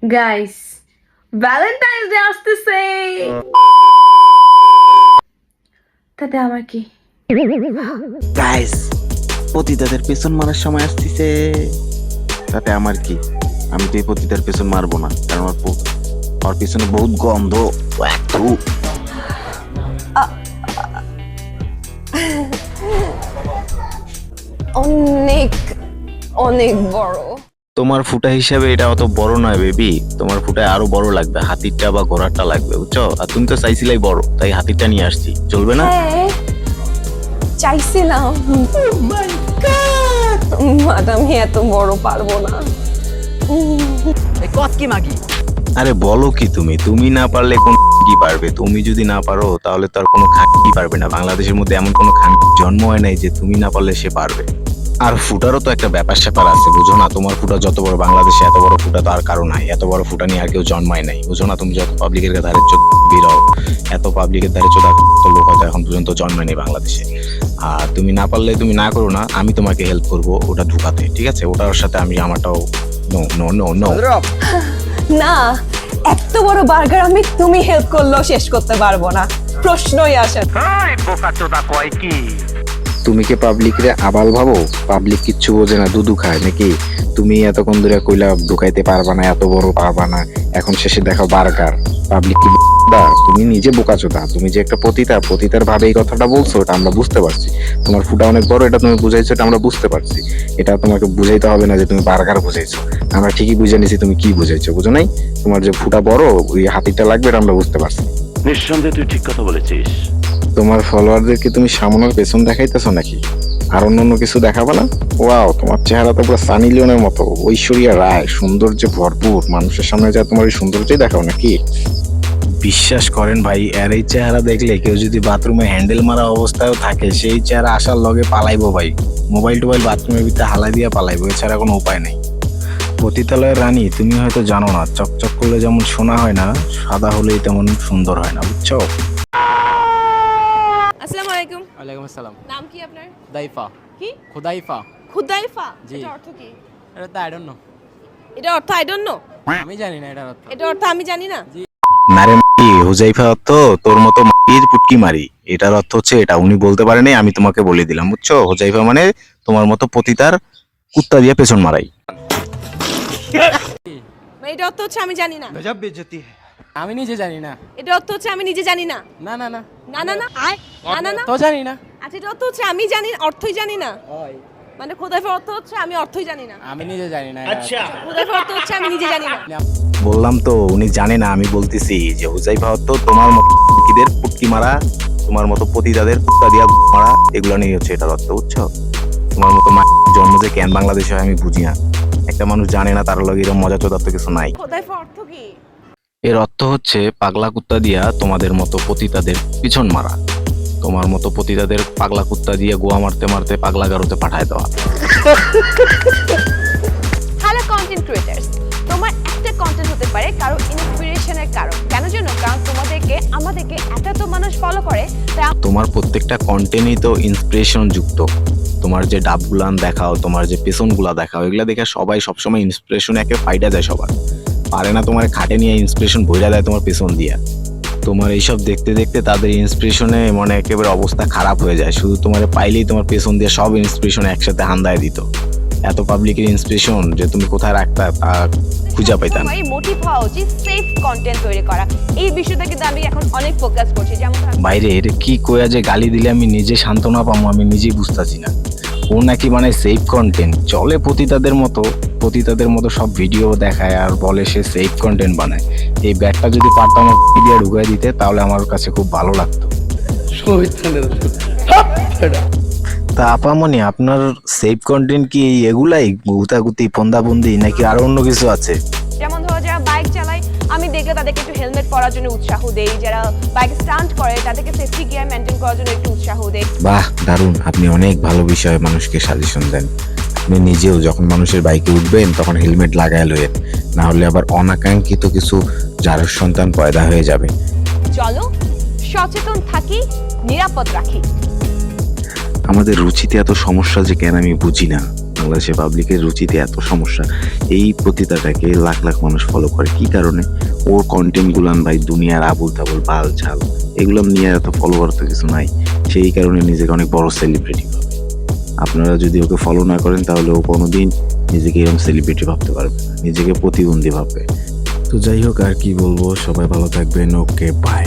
Guys, Valentine's day আসতেছে। তাতে আমার কি? গাইস, পতিতাদের পেছন মারার সময় আসতেছে। তাতে আমার কি? আমি তো এই পতিতার পেছন মারবো না, কারণ ওর পেছনে বহুত গন্ধ। থু। অনেক অনেক বড়। তোমার ফুটা হিসাবে এটা অত বড় নয় বেবি, তোমার ফুটায় আরো বড় লাগবে, হাতিরটা বা ঘোড়ারটা লাগবে, বুঝছো? আর তুমি তো চাইছিলাই বড়, তাই হাতিরটা নিয়ে আসছি, চলবে না? হ্যাঁ, চাইছিলাম। বাট আমি এত বড় পারবো না। কত কি মাগি? আরে বলো কি তুমি না পারলে কোন কি পারবে? তুমি যদি না পারো তাহলে তো আর কোনো খানকি পারবে না। বাংলাদেশের মধ্যে এমন কোনো খানকি জন্ম হয় নাই যে তুমি না পারলে সে পারবে। আর ফুটারও তো একটা ব্যাপার স্যাপার আছে, বুঝো না? তোমার ফুটা যত বড়, বাংলাদেশে এত বড় ফুটা তো আর কারো নাই। এত বড় ফুটা নিয়ে আর কেউ জন্মায় নাই, বুঝো না? তুমি যত পাবলিকের ধারে বেরো, এত পাবলিকের ধারে চোদা লোক হয়তো এখন পর্যন্ত জন্মায়নি বাংলাদেশে। আর তুমি না পারলে তুমি না করো না, আমি তোমাকে হেল্প করবো ওটা ঢুকাতে, ঠিক আছে? ওটার সাথে আমি আমারটাও নো নো নো নো। না, এত বড় বার্গার আমি তুমি হেল্প করলেও শেষ করতে পারবো না, প্রশ্নই আসে না। তুমি কি পাবলিক রে আবাল ভাবো? পাবলিক কিচ্ছু বোঝে না, দুধু খায় নাকি? তুমি এতক্ষণ ধরে কইলা ঢুকাইতে পারবা না, এত বড় পারবা না, এখন শেষে দেখো বার্গার। পাবলিক কি বোকা? তুমি নিজে বোকাচোদা। তুমি যে একটা পতিতার ভাবে এই কথাটা বলছো, এটা আমরা বুঝতে পারছি। তোমার ফুটা অনেক বড়, এটা তুমি বুঝাইছো, এটা আমরা বুঝতে পারছি। এটা তোমাকে বুঝাইতে হবে না যে তুমি বার্গার বুঝাইছো। আমরা ঠিকই বুঝে নিছি তুমি কি বুঝাইছো, বুঝো নাই? তোমার যে ফুটা বড়, ওই হাতিটা লাগবে, এটা আমরা বুঝতে পারছি। নিঃসন্দেহে তুই ঠিক কথা বলেছিস। তোমার ফলোয়ারদেরকে তুমি সামনের পেছন দেখাইতেছো নাকি? আর অন্য কিছু দেখাবে না? ওয়াও, তোমার চেহারা তো পুরো সানি লিওনের মতো, ঐশ্বরিয়া রায়, সৌন্দর্যে ভরপুর। মানুষের সামনে যা তোমার এই সৌন্দর্যই দেখাও নাকি? বিশ্বাস করেন ভাই, এর এই চেহারা দেখলে কেউ যদি বাথরুমে হ্যান্ডেল মারা অবস্থায়ও থাকে, সেই চেহারা আসার লগে পালাইবো ভাই। মোবাইল টোবাইল বাথরুমের ভিতরে হালাই দিয়ে পালাইবো, এছাড়া কোনো উপায় নেই। পতিতালয়ের রানী তুমি হয়তো জানো না, চকচক করলে যেমন সোনা হয় না, সাদা হলেই তেমন সুন্দর হয় না, বুঝছো? আসসালামু আলাইকুম। ওয়ালাইকুম আসসালাম। নাম কি আপনার? দাইফা। কি? খুদাইফা। খুদাইফা? জি। এটা অর্থ কি? এটা তো আই ডোন্ট নো। এটা অর্থ আই ডোন্ট নো। আমি জানি না এটার অর্থ। এটা অর্থ আমি জানি না। নারে মাই, হুজাইফা অর্থ তোর মতো মাটির পুটকি মারি, এটার অর্থ হচ্ছে এটা। উনি বলতে পারেনি, আমি তোমাকে বলে দিলাম, বুঝছো? হুজাইফা মানে তোমার মতো পতিতার কুত্তা দিয়ে পেছন মারাই। এটা অর্থ হচ্ছে আমি জানি না। গজব বেইজ্জতি है। আমি নিজে জানি না। এটা অর্থ হচ্ছে আমি নিজে জানি না। না না না। না না না। না না না। তো জানি না। আচ্ছা, এটা অর্থ হচ্ছে আমি জানি, অর্থই জানি না। মানে খুদাইফার অর্থ হচ্ছে আমি অর্থই জানি না। আমি নিজে জানি না। আচ্ছা। খুদাইফার অর্থ হচ্ছে আমি নিজে জানি না। বললাম তো উনি জানে না, আমি বলতেছি যে হুজাইফা অর্থ তোমার মতো পুটকিদের পুটকি মারা, তোমার মতো পতিতাদের কুত্তা দিয়া মারা, এগুলো নিয়ে হচ্ছে এটার অর্থ, বুঝছো? তোমার মতো জন্ম যে কেন বাংলাদেশে হয় আমি বুঝি না। একটা মানুষ জানে না, তার লগে এরকম মজা চোদার তো কিছু নাই। খুদাইফার অর্থ কি? এর অর্থ হচ্ছে পাগলা কুত্তা দিয়া তোমাদের মতো পতিতাদের পিছন মারা, তোমার মতো পতিতাদের পাগলা কুত্তা দিয়ে গোয়া মারতে মারতে পাগলা গারোতে পাঠায় দেওয়া। হ্যালো কন্টেন্ট ক্রিয়েটার্স, তোমার একটা কন্টেন্ট হতে পারে কারো ইন্সপিরেশনের কারণ। কেন জানো? কারণ আমাদেরকে এত মানুষ ফলো করে, তাই তোমার প্রত্যেকটা কন্টেন্টই তো ইন্সপিরেশন যুক্ত। তোমার যে ডাবগুলান দেখাও, তোমার যে পেছনগুলা দেখাও, এগুলা দেখে সবাই সবসময় ইন্সপিরেশন একে ফাইডা দেয়, সবার পারে না তোমার খাটে নিয়ে ইন্সপিরেশন ভইরা দেয় তোমার পেছন দিয়া। তোমার এইসব দেখতে দেখতে তাদের ইন্সপিরেশনে মানে একেবারে অবস্থা খারাপ হয়ে যায়, শুধু তোমার পাইলেই তোমার পেছন দিয়ে সব ইন্সপিরেশন একসাথে হান্দায় দিত। এত পাবলিকের ইন্সপিরেশন যে তুমি কোথায় রাখতা তা খুঁজে পাইতা না। সবাই মোটিভ হওয়া উচিত সেফ কন্টেন্ট তৈরি করা। এই বিষয়টা কিন্তু আমি এখন অনেক ফোকাস করছি। যেমন বাইরে এর কি কয়া যে গালি দিলে আমি নিজে সান্ত্বনা পাবো, আমি নিজেই বুঝতেছি না। ও নাকি মানে সেফ কন্টেন্ট চলে, পতিতাদের মতো সব ভিডিও দেখায় আর বলে সে সেফ কন্টেন্ট বানায়। এই ব্যাগটা যদি পারতাম ভিডিও ঢুকাই দিতে, তাহলে আমার কাছে খুব ভালো লাগতো। তা আপামনি, আপনার সেফ কন্টেন্ট কি এগুলাই গুতাগুতি ফন্দাবন্দি, নাকি আরো অন্য কিছু আছে? যেমন ধরো, যারা বাইক চালায় আমি দেখলে তাদেরকে একটু হেলমেট পরার জন্য উৎসাহ দেই। যারা বাইক স্টান্ট করে তাদেরকে সেফটি গিয়ার মেনটেন করার জন্য একটু উৎসাহ দেই। বাহ, দারুণ! আপনি অনেক ভালো বিষয়ে মানুষকে সাজেশন দেন। আপনি নিজেও যখন মানুষের বাইকে উঠবেন তখন হেলমেট লাগায় লইয়েন, না হলে আবার অনাকাঙ্ক্ষিত কিছু জারজ সন্তান পয়দা হয়ে যাবে। চলো সচেতন থাকি, নিরাপদ রাখি। আমাদের রুচিতে এত সমস্যা যে কেন আমি বুঝি না। বাংলাদেশে পাবলিকের রুচিতে এত সমস্যা, এই পতিতাটাকে লাখ লাখ মানুষ ফলো করে কি কারণে? ওর কন্টেন্ট গুলান ভাই দুনিয়ার আবুল তাবুল বাল ঝাল, এগুলো নিয়ে এত ফলো করার তো কিছু নাই। সেই কারণে নিজেকে অনেক বড় সেলিব্রিটি ভাবে। আপনারা যদি ওকে ফলো না করেন তাহলে ও কোনোদিন নিজেকে এরকম সেলিব্রিটি ভাবতে পারবে না, নিজেকে প্রতিবন্ধী ভাববে। তো যাই হোক, আর কি বলবো, সবাই ভালো থাকবেন। ওকে, বাই।